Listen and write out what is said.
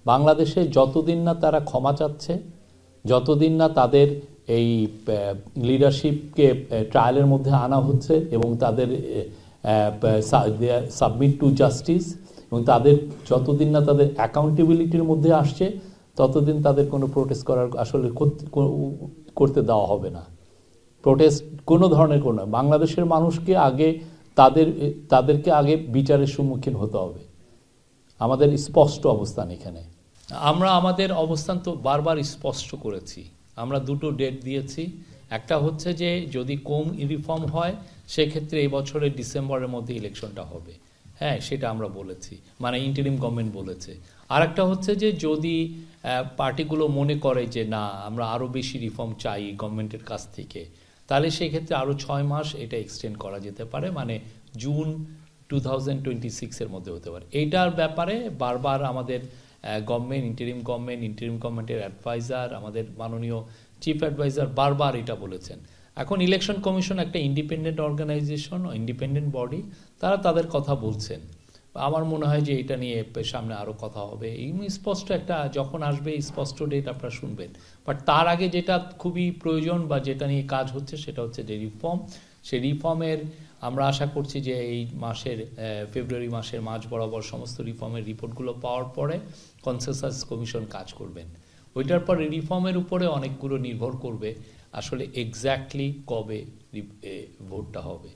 বাংলাদেশে যতদিন না তারা ক্ষমা চাচ্ছে, যতদিন না তাদের এই লিডারশিপকে ট্রায়ালের মধ্যে আনা হচ্ছে এবং তাদের সাবমিট টু জাস্টিস, এবং তাদের যতদিন না তাদের অ্যাকাউন্টেবিলিটির মধ্যে আসছে, ততদিন তাদের কোনো প্রোটেস্ট করার আসলে করতে দেওয়া হবে না। প্রোটেস্ট কোনো ধরনের কোনো, বাংলাদেশের মানুষকে আগে তাদেরকে আগে বিচারের সম্মুখীন হতে হবে। আমাদের স্পষ্ট অবস্থান এখানে। আমরা আমাদের অবস্থান তো বারবার স্পষ্ট করেছি। আমরা দুটো ডেট দিয়েছি। একটা হচ্ছে যে যদি কম রিফর্ম হয় সেক্ষেত্রে এই বছরের ডিসেম্বরের মধ্যে ইলেকশনটা হবে, হ্যাঁ সেটা আমরা বলেছি, মানে ইন্টারিম গভর্নমেন্ট বলেছে। আর একটা হচ্ছে যে যদি পার্টিগুলো মনে করে যে না আমরা আরও বেশি রিফর্ম চাই গভর্নমেন্টের কাছ থেকে, তাহলে সেক্ষেত্রে আরও 6 মাস এটা এক্সটেন্ড করা যেতে পারে, মানে জুন 2026-এর মধ্যে হতে পারে। এইটার ব্যাপারে বারবার আমাদের গভর্নমেন্ট, ইন্টারিম গভর্নমেন্টের অ্যাডভাইজার, আমাদের মাননীয় চিফ অ্যাডভাইজার বারবার এটা বলেছেন। এখন ইলেকশন কমিশন একটা ইন্ডিপেন্ডেন্ট অর্গানাইজেশন, ইন্ডিপেন্ডেন্ট বডি, তারা তাদের কথা বলছেন। আমার মনে হয় যে এটা নিয়ে সামনে আরও কথা হবে। এই স্পষ্ট একটা যখন আসবে স্পষ্ট ডেট আপনারা শুনবেন। বাট তার আগে যেটা খুবই প্রয়োজন বা যেটা নিয়ে কাজ হচ্ছে সেটা হচ্ছে যে রিফর্ম। সেই রিফর্মের আমরা আশা করছি যে এই মাসের ফেব্রুয়ারি মাসের মাঝ বরাবর সমস্ত রিফর্মের রিপোর্টগুলো পাওয়ার পরে কনসেনসাস কমিশন কাজ করবেন। ওইটার পরে রিফর্মের উপরে অনেকগুলো নির্ভর করবে আসলে এক্স্যাক্টলি কবে ভোটটা হবে।